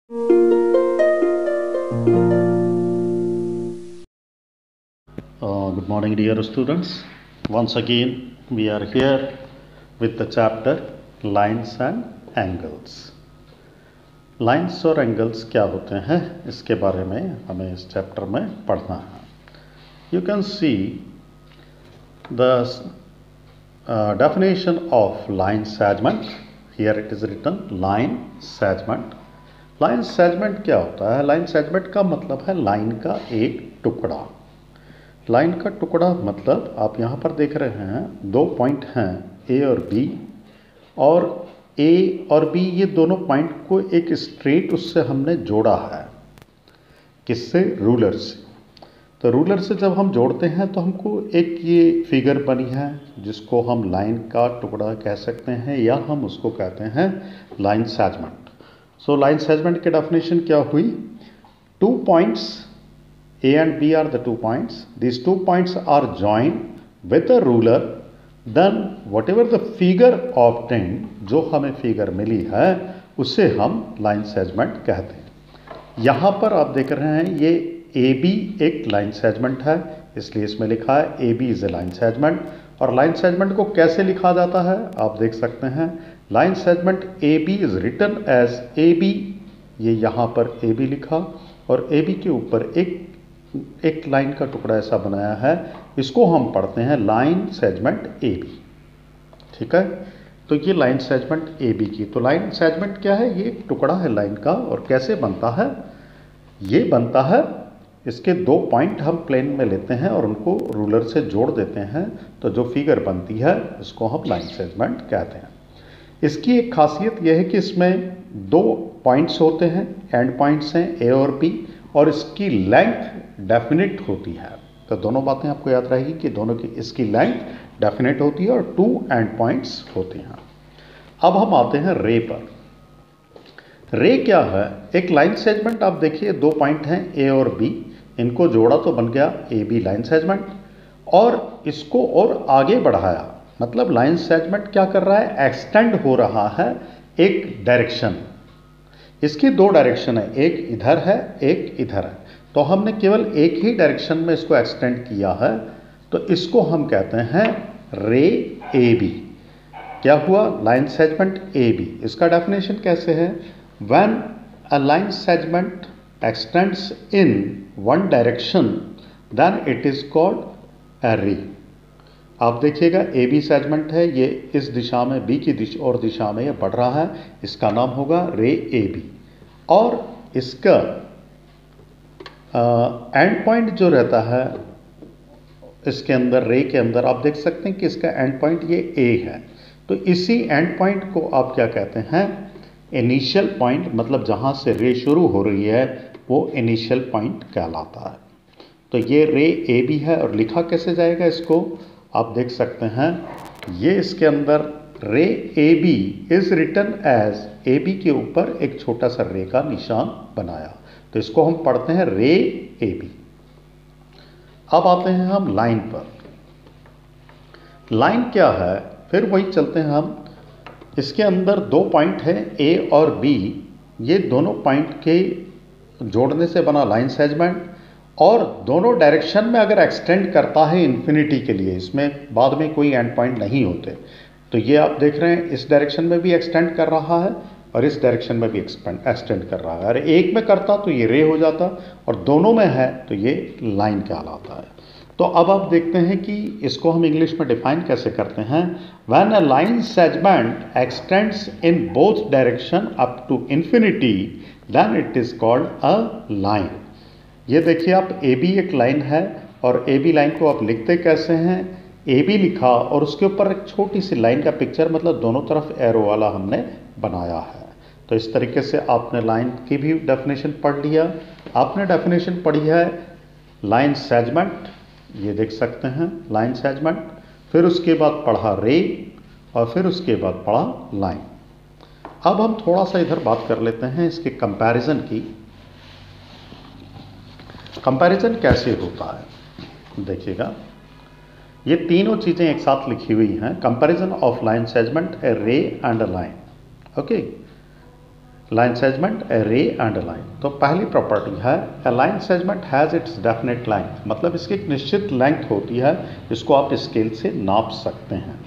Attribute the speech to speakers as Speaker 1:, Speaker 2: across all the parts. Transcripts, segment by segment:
Speaker 1: Good morning, dear students. Once again, we are here with the chapter Lines and Angles. Lines और angles क्या होते हैं, इसके बारे में हमें इस चैप्टर में पढ़ना है. You can see the definition of line segment. Here it is written line segment. Line segment क्या होता है? लाइन सेगमेंट का मतलब है लाइन का एक टुकड़ा. लाइन का टुकड़ा मतलब आप यहाँ पर देख रहे हैं दो पॉइंट हैं ए और बी, और ए और बी ये दोनों पॉइंट को एक स्ट्रेट उससे हमने जोड़ा है. किससे? रूलर से. तो रूलर से जब हम जोड़ते हैं तो हमको एक ये फिगर बनी है जिसको हम लाइन का टुकड़ा कह सकते हैं, या हम उसको कहते हैं line segment. So line segment की डेफिनेशन क्या हुई? 2 points A and B are the 2 points. These 2 points are joined with a ruler. Then whatever the figure obtained, जो हमें फिगर मिली है उसे हम लाइन सेगमेंट कहते हैं. यहाँ पर आप देख रहे हैं ये AB एक लाइन सेगमेंट है, इसलिए इसमें लिखा है AB is a line segment. और लाइन सेगमेंट को कैसे लिखा जाता है आप देख सकते हैं. Line segment AB is written as AB. ये यहाँ पर AB लिखा और AB के ऊपर एक लाइन का टुकड़ा ऐसा बनाया है, इसको हम पढ़ते हैं लाइन सेगमेंट AB. ठीक है, तो ये लाइन सेगमेंट AB की. तो लाइन सेगमेंट क्या है? ये एक टुकड़ा है लाइन का. और कैसे बनता है? ये बनता है, इसके 2 पॉइंट हम प्लेन में लेते हैं और उनको रूलर से जोड़ देते हैं, तो जो फिगर बनती है इसको हम लाइन सेगमेंट कहते हैं. इसकी एक खासियत यह है कि इसमें 2 पॉइंट्स होते हैं, एंड पॉइंट्स हैं A और B, और इसकी लेंथ डेफिनेट होती है. तो दोनों बातें आपको याद रहेगी कि दोनों की इसकी लेंथ डेफिनेट होती है और 2 एंड पॉइंट्स होते हैं. अब हम आते हैं रे पर. रे क्या है? एक लाइन सेगमेंट. आप देखिए 2 पॉइंट हैं A और B, इनको जोड़ा तो बन गया AB लाइन सेगमेंट, और इसको और आगे बढ़ाया. मतलब लाइन सेगमेंट क्या कर रहा है? एक्सटेंड हो रहा है एक डायरेक्शन. इसकी 2 डायरेक्शन है, एक इधर है एक इधर है. तो हमने केवल एक ही डायरेक्शन में इसको एक्सटेंड किया है, तो इसको हम कहते हैं रे AB. क्या हुआ? Line segment AB. इसका डेफिनेशन कैसे है? When a line segment extends in one direction then it is called a ray. आप देखिएगा AB सेगमेंट है, ये इस दिशा में B की दिशा में ये बढ़ रहा है, इसका नाम होगा रे AB. और इसका एंड पॉइंट जो रहता है इसके अंदर, रे के अंदर, आप देख सकते हैं कि इसका एंड पॉइंट ये A है. तो इसी एंड पॉइंट को आप क्या कहते हैं? Initial point. मतलब जहाँ से रे शुरू हो रही है वो इनिशियल पॉइंट कहलाता है. तो ये रे AB है. और लिखा कैसे जाएगा इसको? आप देख सकते हैं ये इसके अंदर ray AB is written as AB के ऊपर एक छोटा सा रे का निशान बनाया, तो इसको हम पढ़ते हैं रे AB. अब आते हैं हम लाइन पर. लाइन क्या है? फिर वही चलते हैं हम. इसके अंदर 2 पॉइंट हैं A और B. ये दोनों पॉइंट के जोड़ने से बना लाइन सेगमेंट, और दोनों डायरेक्शन में अगर एक्सटेंड करता है इन्फिनिटी के लिए, इसमें बाद में कोई एंड पॉइंट नहीं होते. तो ये आप देख रहे हैं इस डायरेक्शन में भी एक्सटेंड कर रहा है और इस डायरेक्शन में भी एक्सटेंड कर रहा है. अरे एक में करता तो ये रे हो जाता, और दोनों में है तो ये लाइन कहलाता है. तो अब आप देखते हैं कि इसको हम इंग्लिश में डिफाइन कैसे करते हैं. When a line segment extends in both direction up to infinity then it is called a line. ये देखिए आप AB एक लाइन है, और AB लाइन को आप लिखते कैसे हैं? AB लिखा और उसके ऊपर एक छोटी सी लाइन का पिक्चर, मतलब दोनों तरफ एरो वाला हमने बनाया है. तो इस तरीके से आपने लाइन की भी डेफिनेशन पढ़ लिया. आपने डेफिनेशन पढ़ी है लाइन सेगमेंट, ये देख सकते हैं लाइन सेगमेंट. फिर उसके बाद पढ़ा रे, और फिर उसके बाद पढ़ा लाइन. अब हम थोड़ा सा इधर बात कर लेते हैं इसके कंपैरिजन की. कंपैरिजन कैसे होता है? देखिएगा ये तीनों चीज़ें एक साथ लिखी हुई हैं. Comparison of line segment, a ray and a line. Okay, line segment, a ray and line. तो पहली प्रॉपर्टी है a line segment has its definite length, मतलब इसकी एक निश्चित लेंथ होती है, इसको आप स्केल से नाप सकते हैं।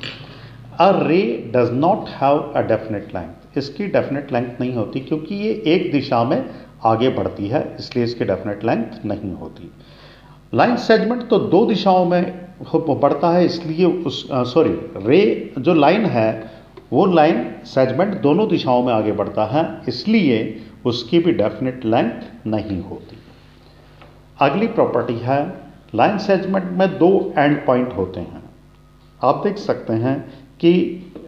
Speaker 1: अ रे does not have a definite length, इसकी डेफिनेट लेंथ नहीं होती क्योंकि ये एक दिशा में आगे बढ़ती है, इसलिए इसकी डेफिनेट लेंथ नहीं होती। लाइन सेगमेंट तो दो दिशाओं में बढ़ता है, इसलिए रे जो लाइन है वो लाइन सेगमेंट दोनों दिशाओं में आगे बढ़ता है, इसलिए उसकी भी डेफिनेट लेंथ नहीं होती। अगली प्रॉपर्टी है लाइन सेगमेंट में दो एंड पॉइंट होते हैं। आप देख सकते हैं कि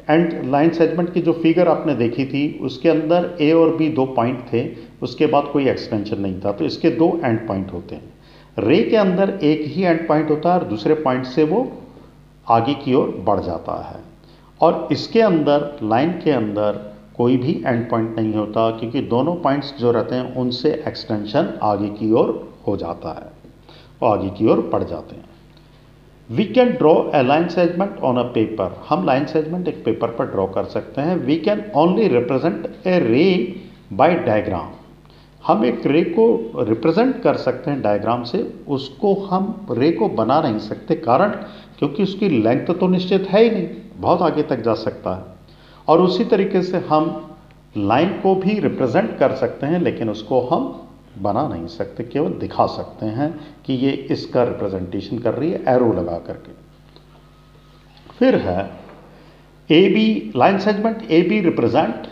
Speaker 1: एंड लाइन सेगमेंट की जो फिगर आपने देखी थी उसके अंदर ए और बी दो पॉइंट थे, उसके बाद कोई एक्सटेंशन नहीं था, तो इसके दो एंड पॉइंट होते हैं। रे के अंदर एक ही एंड पॉइंट होता है और दूसरे पॉइंट से वो आगे की ओर बढ़ जाता है, और इसके अंदर लाइन के अंदर कोई भी एंड पॉइंट नहीं होता क्योंकि दोनों पॉइंट्स जो रहते हैं उनसे एक्सटेंशन आगे की ओर हो जाता है, वो आगे की ओर बढ़ जाते हैं। We can draw a line segment on a paper, हम लाइन सेगमेंट एक पेपर पर ड्रॉ कर सकते हैं। We can only represent a ray by diagram, हम एक रे को रिप्रेजेंट कर सकते हैं डायग्राम से, उसको हम रे को बना नहीं सकते, कारण क्योंकि उसकी लेंथ तो निश्चित है ही नहीं, बहुत आगे तक जा सकता है। और उसी तरीके से हम लाइन को भी रिप्रेजेंट कर सकते हैं, लेकिन उसको हम बना नहीं सकते, केवल दिखा सकते हैं कि ये इसका रिप्रेजेंटेशन कर रही है एरो लगा करके। फिर है A B, line segment A B represent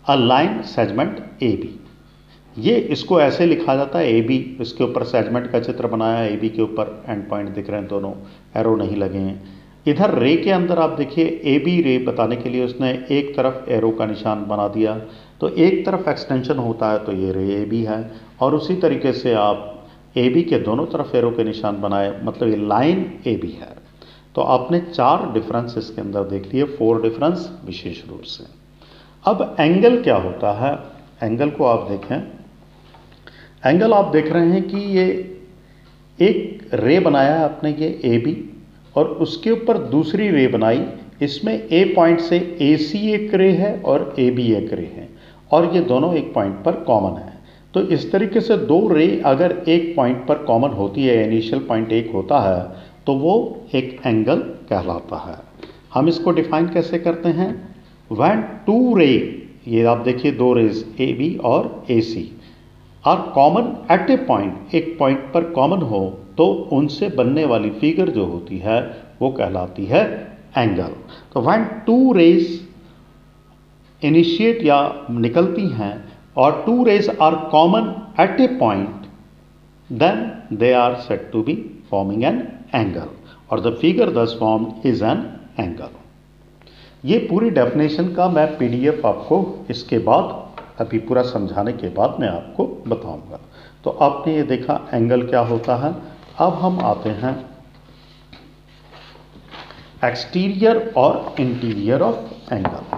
Speaker 1: a line segment A B, ये इसको ऐसे लिखा जाता है ए बी, इसके ऊपर सेगमेंट का चित्र बनाया है, ए बी के ऊपर एंड पॉइंट दिख रहे हैं, दोनों एरो नहीं लगे हैं। इधर रे के अंदर आप देखिए ए बी रे बताने के लिए उसने एक तरफ एरो का निशान बना दिया, तो एक तरफ एक्सटेंशन होता है तो ये रे ए बी है, और उसी तरीके से आप ए बी के दोनों तरफ एरो के निशान बनाए, मतलब ये लाइन ए बी है। तो आपने चार डिफरेंस इसके अंदर देख लिए, 4 डिफरेंस विशेष रूप से। अब एंगल क्या होता है, एंगल को आप देखें, एंगल आप देख रहे हैं कि ये एक रे बनाया है आपने, ये ए बी, और उसके ऊपर दूसरी रे बनाई, इसमें ए पॉइंट से ए सी एक रे है और ए बी एक रे है, और ये दोनों एक पॉइंट पर कॉमन है। तो इस तरीके से दो रे अगर एक पॉइंट पर कॉमन होती है, इनिशियल पॉइंट एक होता है, तो वो एक एंगल कहलाता है। हम इसको डिफाइन कैसे करते हैं, व्हेन टू रे, ये आप देखिए दो रेज ए बी और A C are common at a point, एक पॉइंट पर कॉमन हो तो उनसे बनने वाली फिगर जो होती है वो कहलाती है एंगल। तो व्हेन टू रेज इनिशिएट या निकलती हैं और two rays are common at a point, then they are said to be forming an angle, और the figure thus formed is an angle. ये पूरी डेफिनेशन का मैं पीडीएफ आपको इसके बाद, अभी पूरा समझाने के बाद मैं आपको बताऊंगा। तो आपने ये देखा एंगल क्या होता है। अब हम आते हैं एक्सटीरियर और इंटीरियर ऑफ एंगल।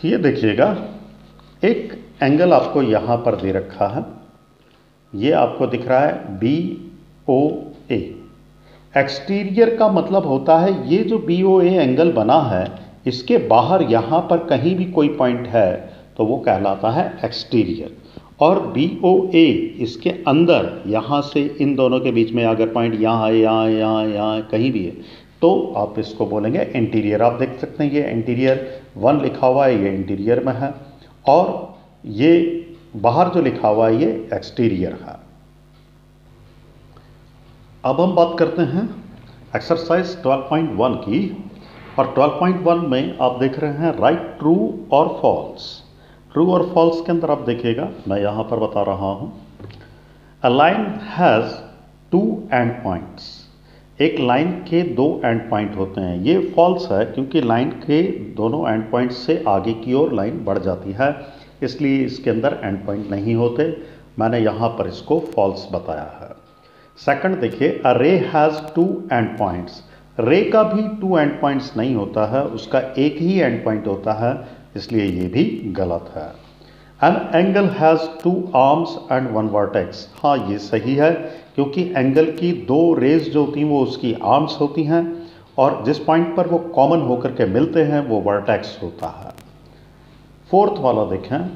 Speaker 1: ये देखिएगा, एक एंगल आपको यहां पर दे रखा है, ये आपको दिख रहा है BOA। एक्सटीरियर का मतलब होता है ये जो BOA एंगल बना है, इसके बाहर यहाँ पर कहीं भी कोई पॉइंट है तो वो कहलाता है एक्सटीरियर, और BOA इसके अंदर यहाँ से इन दोनों के बीच में अगर पॉइंट यहाँ है, यहाँ कहीं भी है, तो आप इसको बोलेंगे इंटीरियर। आप देख सकते हैं ये इंटीरियर 1 लिखा हुआ है, ये इंटीरियर में है, और ये बाहर जो लिखा हुआ है ये एक्सटीरियर है। अब हम बात करते हैं एक्सरसाइज 12.1 की, और 12.1 में आप देख रहे हैं राइट ट्रू और फॉल्स। ट्रू और फॉल्स के अंदर आप देखिएगा, मैं यहाँ पर बता रहा हूँ, a line has 2 and points, एक लाइन के 2 एंड पॉइंट होते हैं। ये फॉल्स है क्योंकि लाइन के दोनों एंड पॉइंट से आगे की ओर लाइन बढ़ जाती है, इसलिए इसके अंदर एंड पॉइंट नहीं होते, मैंने यहाँ पर इसको फॉल्स बताया है। सेकंड देखिए, अ रे हैज़ 2 एंड पॉइंट्स, रे का भी 2 एंड पॉइंट्स नहीं होता है, उसका एक ही एंड पॉइंट होता है, इसलिए ये भी गलत है। An angle has 2 arms and 1 vertex. हाँ, ये सही है, क्योंकि एंगल की 2 रेज जो होती हैं वो उसकी आर्म्स होती हैं, और जिस पॉइंट पर वो कॉमन होकर के मिलते हैं वो वर्टेक्स होता है। फोर्थ वाला देखें।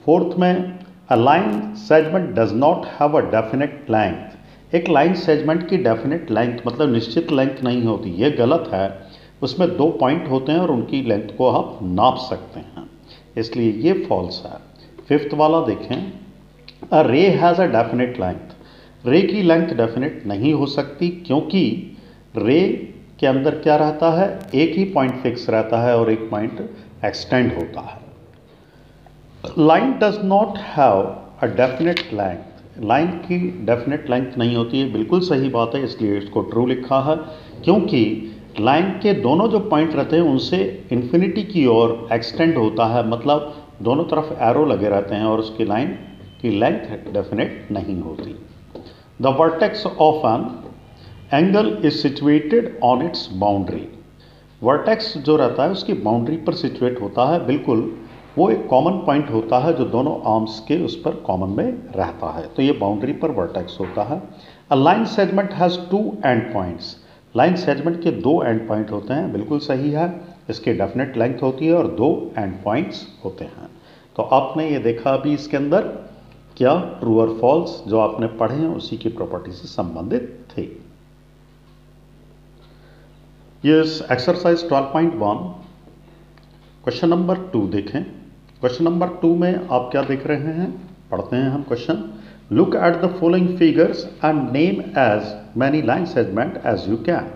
Speaker 1: फोर्थ में अ line segment does not have a definite length. एक लाइन सेगमेंट की डेफिनेट लेंथ मतलब निश्चित लेंथ नहीं होती, ये गलत है। उसमें 2 पॉइंट होते हैं और उनकी लेंथ को आप नाप सकते हैं, इसलिए ये फॉल्स है। फिफ्थ वाला देखें। अ रे हैज़ अ डेफिनेट लेंथ। रे की लेंथ डेफिनेट नहीं हो सकती, क्योंकि रे के अंदर क्या रहता है, एक ही पॉइंट फिक्स रहता है और एक पॉइंट एक्सटेंड होता है। Line does not have a definite length. Line की डेफिनेट लेंथ नहीं होती है, बिल्कुल सही बात है, इसलिए इसको ट्रू लिखा है, क्योंकि लाइन के दोनों जो पॉइंट रहते हैं उनसे इन्फिनिटी की ओर एक्सटेंड होता है, मतलब दोनों तरफ एरो लगे रहते हैं और उसकी लाइन की लेंथ डेफिनेट नहीं होती। The vertex of an angle is situated on it's boundary. Vertex जो रहता है उसकी बाउंड्री पर सिचुएट होता है, बिल्कुल वो एक कॉमन पॉइंट होता है जो दोनों आर्म्स के उस पर कॉमन में रहता है, तो ये बाउंड्री पर वर्टेक्स होता है। अ line segment has 2 and points. Line segment के 2 एंड पॉइंट होते हैं, बिल्कुल सही है, इसकी डेफिनेट लेंथ होती है और 2 एंड पॉइंट्स होते हैं। तो आपने ये देखा अभी इसके अंदर क्या ट्रू और फॉल्स जो आपने पढ़े हैं उसी की प्रॉपर्टी से संबंधित थे। यस, एक्सरसाइज 12.1 क्वेश्चन नंबर 2 देखें। क्वेश्चन नंबर 2 में आप क्या देख रहे हैं, पढ़ते हैं हम question. Look at the following figures and name as many line segment as you can.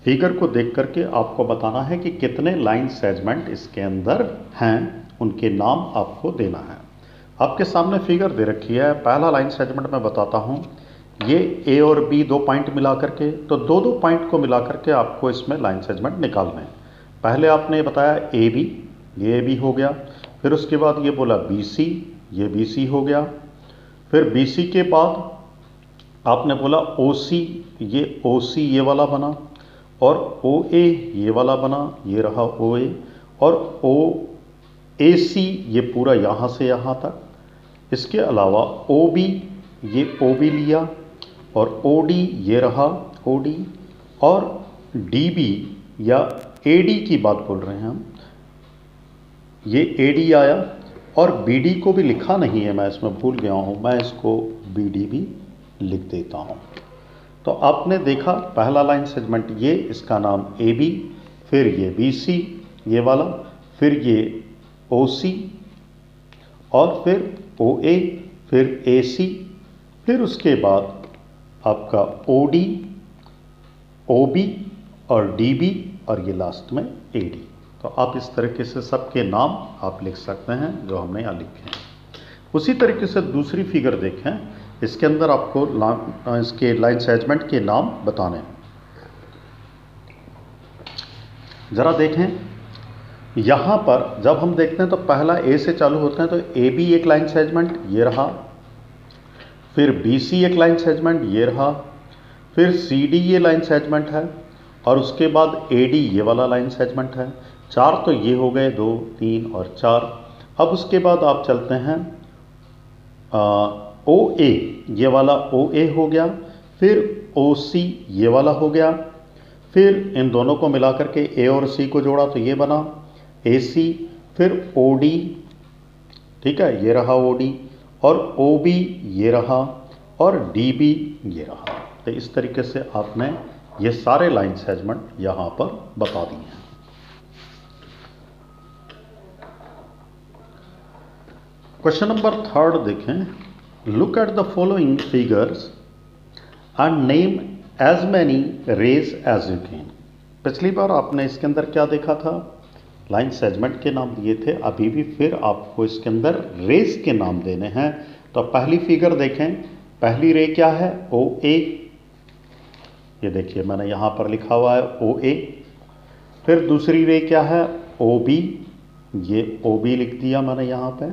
Speaker 1: Figure को देख करके आपको बताना है कि कितने लाइन सेगमेंट इसके अंदर हैं, उनके नाम आपको देना है। आपके सामने फिगर दे रखी है। पहला लाइन सेगमेंट मैं बताता हूँ, ये ए और बी 2 पॉइंट मिला करके, तो 2 पॉइंट को मिला करके आपको इसमें लाइन सेगमेंट निकालने हैं। पहले आपने बताया ए बी, ये ए बी हो गया, फिर उसके बाद ये बोला बी सी, ये बी सी हो गया, फिर बी सी के बाद आपने बोला ओ सी, ये ओ सी ये वाला बना, और ओ ए ये वाला बना, ये रहा ओ ए, और ओ ए सी ये पूरा यहाँ से यहाँ तक। इसके अलावा ओ बी, ये ओ बी लिया, और ओ डी ये रहा ओ डी, और डी बी या ए डी की बात बोल रहे हैं हम, ये ए डी आया, और बी डी को भी लिखा नहीं है, मैं इसमें भूल गया हूँ, मैं इसको बी डी भी लिख देता हूँ। तो आपने देखा पहला लाइन सेगमेंट ये, इसका नाम ए बी, फिर ये बी सी ये वाला, फिर ये ओ सी, और फिर ओ ए, फिर ए सी, फिर उसके बाद आपका ओ डी, ओ बी और डी बी, और ये लास्ट में ए डी। तो आप इस तरीके से सबके नाम आप लिख सकते हैं जो हमने यहाँ लिखे हैं। उसी तरीके से दूसरी फिगर देखें, इसके अंदर आपको इसके लाइन सेगमेंट के नाम बताने हैं। ज़रा देखें, यहाँ पर जब हम देखते हैं तो पहला ए से चालू होते हैं, तो ए बी एक लाइन सेगमेंट ये रहा, फिर बी सी एक लाइन सेगमेंट ये रहा, फिर सी डी ये लाइन सेगमेंट है, और उसके बाद ए डी ये वाला लाइन सेगमेंट है। 4 तो ये हो गए, 2 3 और 4। अब उसके बाद आप चलते हैं ओ ए, ये वाला ओ ए हो गया, फिर ओ सी ये वाला हो गया, फिर इन दोनों को मिला करके ए और सी को जोड़ा तो ये बना ए सी, फिर ओ डी, ठीक है, ये रहा ओ डी, और ओ बी ये रहा, और डी बी ये रहा। तो इस तरीके से आपने ये सारे लाइन सेगमेंट यहाँ पर बता दिए हैं। क्वेश्चन नंबर 3 देखें। Look at the following figures and name as many rays as you can. पिछली बार आपने इसके अंदर क्या देखा था, लाइन सेगमेंट के नाम दिए थे, अभी भी फिर आपको इसके अंदर रेज के नाम देने हैं। तो पहली फिगर देखें, पहली रे क्या है, ओ ए, ये देखिए मैंने यहाँ पर लिखा हुआ है ओ ए। फिर दूसरी रे क्या है, ओ बी, ये ओ बी लिख दिया मैंने यहाँ पे।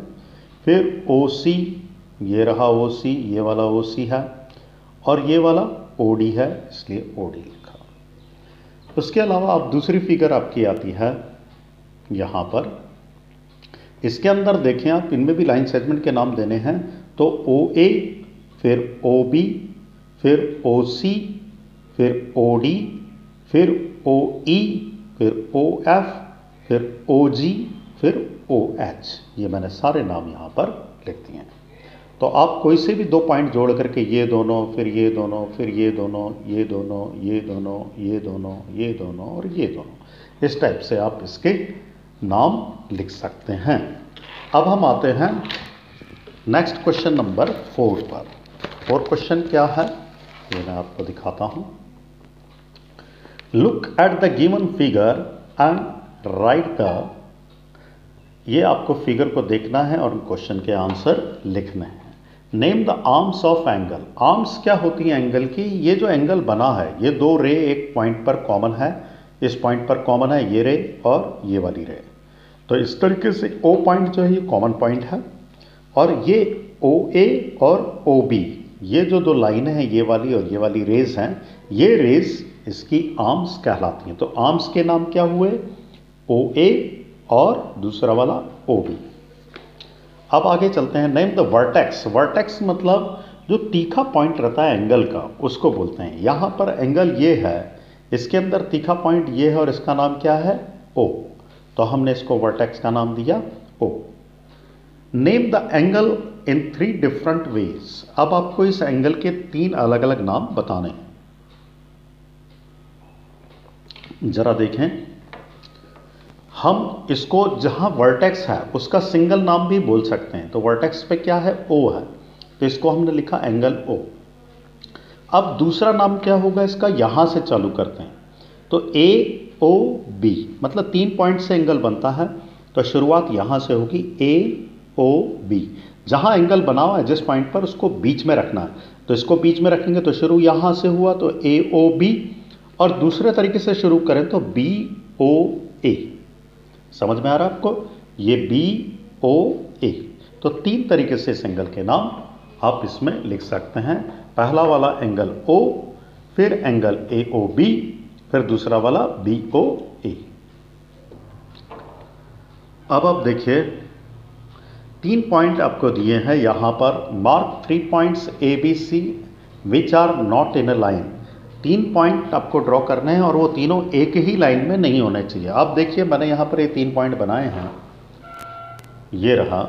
Speaker 1: फिर ओ सी, ये रहा ओ सी, ये वाला ओ सी है, और ये वाला ओ डी है, इसलिए ओ डी लिखा। उसके अलावा आप दूसरी फिगर आपकी आती है यहाँ पर, इसके अंदर देखें आप, इनमें भी लाइन सेगमेंट के नाम देने हैं। तो OA, फिर OB, फिर OC, फिर OD, फिर OE, फिर OF, फिर OG, फिर OH। ये मैंने सारे नाम यहाँ पर लिख दिए हैं। तो आप कोई से भी 2 पॉइंट जोड़ करके ये दोनों, फिर ये दोनों, फिर ये दोनों, ये दोनों, ये दोनों, ये दोनों, ये दोनों और ये दोनों, इस टाइप से आप इसके नाम लिख सकते हैं। अब हम आते हैं नेक्स्ट क्वेश्चन नंबर 4 पर। और क्वेश्चन क्या है ये मैं आपको दिखाता हूं। Look at the given figure and right the, ये आपको फिगर को देखना है और क्वेश्चन के आंसर लिखने हैं। Name the arms of angle. Arms क्या होती है एंगल की? ये जो एंगल बना है, ये 2 रे एक पॉइंट पर कॉमन है, इस पॉइंट पर कॉमन है ये रे और ये वाली रे। तो इस तरीके से O पॉइंट जो है ये कॉमन पॉइंट है, और ये OA और OB, ये जो 2 लाइन है, ये वाली और ये वाली रेज हैं, ये रेज इसकी आर्म्स कहलाती हैं। तो आर्म्स के नाम क्या हुए? OA और दूसरा वाला OB। अब आगे चलते हैं। Name the vertex. वर्टेक्स मतलब जो तीखा पॉइंट रहता है एंगल का, उसको बोलते हैं। यहाँ पर एंगल ये है, इसके अंदर तीखा पॉइंट ये है और इसका नाम क्या है? O। तो हमने इसको वर्टेक्स का नाम दिया O। Name the angle in 3 different ways. अब आपको इस एंगल के 3 अलग अलग नाम बताने हैं। जरा देखें, हम इसको जहां वर्टेक्स है उसका सिंगल नाम भी बोल सकते हैं। तो वर्टेक्स पे क्या है? O है, तो इसको हमने लिखा एंगल O। अब दूसरा नाम क्या होगा इसका? यहां से चालू करते हैं। तो AOB, मतलब 3 पॉइंट से एंगल बनता है, तो शुरुआत यहां से होगी AOB। जहां एंगल बना हुआ है जिस पॉइंट पर, उसको बीच में रखना है। तो इसको बीच में रखेंगे तो शुरू यहां से हुआ, तो AOB, और दूसरे तरीके से शुरू करें तो BOA। समझ में आ रहा है आपको? ये BOA। तो 3 तरीके से इस एंगल के नाम आप इसमें लिख सकते हैं। पहला वाला एंगल O, फिर एंगल AOB, फिर दूसरा वाला BOA। अब आप देखिए 3 पॉइंट आपको दिए हैं यहां पर। Mark 3 points ABC which are not in a line. 3 point आपको ड्रॉ करने हैं और वो तीनों एक ही लाइन में नहीं होने चाहिए। आप देखिए मैंने यहां पर ये 3 पॉइंट बनाए हैं, ये रहा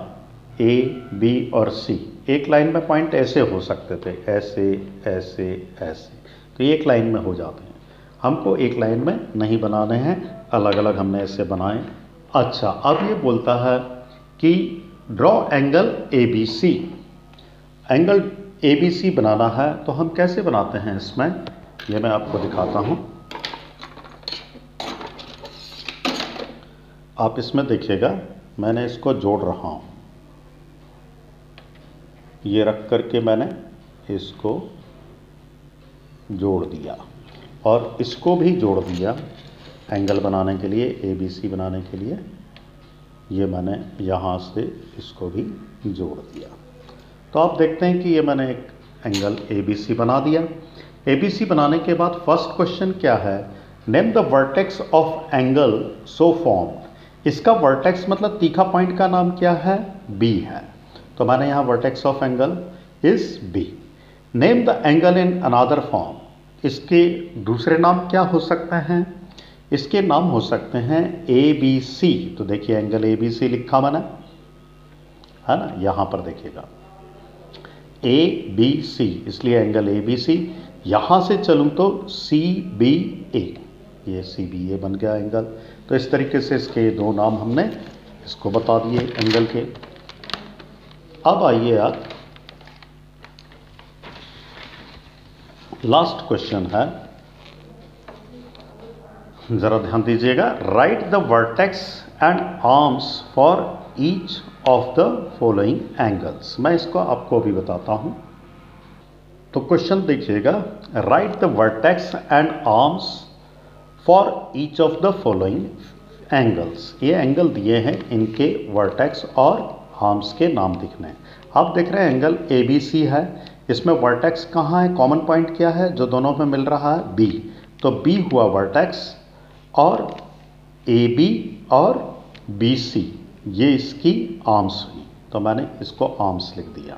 Speaker 1: A, B और C। एक लाइन में पॉइंट ऐसे हो सकते थे, ऐसे ऐसे ऐसे, तो एक लाइन में हो जाते हैं। हमको एक लाइन में नहीं बनाने हैं, अलग अलग हमने ऐसे बनाए। अच्छा, अब ये बोलता है कि draw angle ABC। Angle ABC बनाना है तो हम कैसे बनाते हैं इसमें, ये मैं आपको दिखाता हूं। आप इसमें देखिएगा, मैंने इसको जोड़ रहा हूं, ये रख करके मैंने इसको जोड़ दिया और इसको भी जोड़ दिया एंगल बनाने के लिए, ABC बनाने के लिए। ये मैंने यहाँ से इसको भी जोड़ दिया। तो आप देखते हैं कि ये मैंने एक एंगल ABC बना दिया। ABC बनाने के बाद फर्स्ट क्वेश्चन क्या है? Name the vertex of angle so formed. इसका वर्टेक्स मतलब तीखा पॉइंट का नाम क्या है? B है। तो मैंने यहाँ vertex of angle is B। Name the angle in another form. इसके दूसरे नाम क्या हो सकते हैं? इसके नाम हो सकते हैं ABC। तो देखिए एंगल ABC लिखा मैंने, है ना, यहां पर देखिएगा ABC, इसलिए एंगल ABC। यहां से चलूं तो CBA, ये CBA बन गया एंगल। तो इस तरीके से इसके 2 नाम हमने इसको बता दिए एंगल के। अब आइए आप, लास्ट क्वेश्चन है, जरा ध्यान दीजिएगा। Right the vertex and arms for each of the following angles. मैं इसको आपको अभी बताता हूं। तो क्वेश्चन देखिएगा, right the vertex and arms for each of the following angles. ये एंगल दिए हैं, इनके वर्टेक्स और आर्म्स के नाम दिखने हैं। आप देख रहे हैं एंगल ABC है, इसमें वर्टेक्स कहाँ है? कॉमन पॉइंट क्या है जो दोनों में मिल रहा है? B। तो B हुआ वर्टेक्स, और AB और BC ये इसकी आर्म्स हुई, तो मैंने इसको आर्म्स लिख दिया।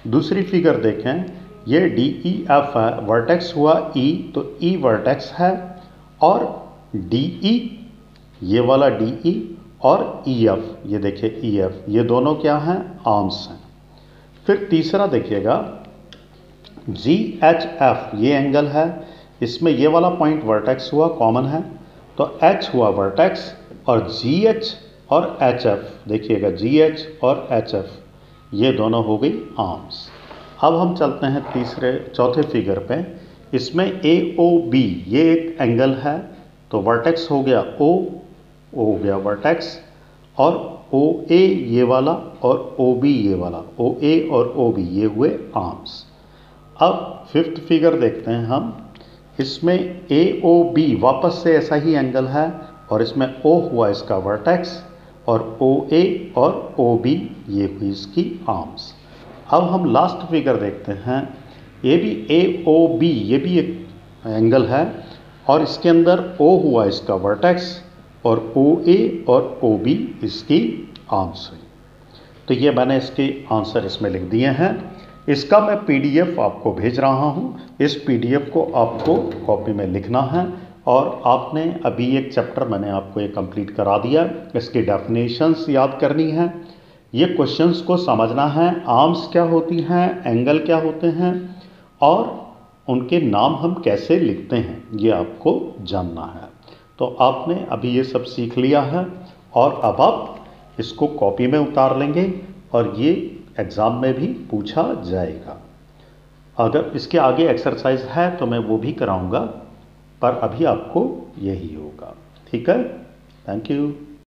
Speaker 1: दूसरी फिगर देखें, ये डी ई एफ है, वर्टेक्स हुआ ई, तो ई वर्टेक्स है, और डी ई, ये वाला डी ई, और ई एफ, ये देखिए ई एफ, ये दोनों क्या हैं, आर्म्स हैं। फिर तीसरा देखिएगा, जी एच एफ, ये एंगल है, इसमें ये वाला पॉइंट वर्टेक्स हुआ, कॉमन है, तो एच हुआ वर्टेक्स, और जी एच और एच एफ, देखिएगा जी एच और एच एफ, ये दोनों हो गई आर्म्स। अब हम चलते हैं चौथे फिगर पे। इसमें ए ओ बी, ये एक एंगल है, तो वर्टेक्स हो गया ओ हो गया वर्टेक्स, और ओ ए ये वाला, और ओ बी ये वाला, ओ ए और ओ बी ये हुए आर्म्स। अब फिफ्थ फिगर देखते हैं हम। इसमें ए ओ बी वापस से ऐसा ही एंगल है, और इसमें ओ हुआ इसका वर्टेक्स, और ओ ए और ओ बी ये हुई इसकी आर्म्स। अब हम लास्ट फिगर देखते हैं। ये भी ए ओ बी, ये भी एक एंगल है, और इसके अंदर ओ हुआ इसका वर्टेक्स, और ओ ए और ओ बी इसकी आर्म्स हुई। तो ये मैंने इसके आंसर इसमें लिख दिए हैं। इसका मैं पीडीएफ आपको भेज रहा हूँ। इस पीडीएफ को आपको कॉपी में लिखना है, और आपने अभी एक चैप्टर मैंने आपको ये कंप्लीट करा दिया। इसकी डेफिनेशंस याद करनी है, ये क्वेश्चंस को समझना है, आर्म्स क्या होती हैं, एंगल क्या होते हैं, और उनके नाम हम कैसे लिखते हैं, ये आपको जानना है। तो आपने अभी ये सब सीख लिया है, और अब आप इसको कॉपी में उतार लेंगे, और ये एग्ज़ाम में भी पूछा जाएगा। अगर इसके आगे एक्सरसाइज है तो मैं वो भी कराऊंगा, पर अभी आपको यही होगा। ठीक है, थैंक यू।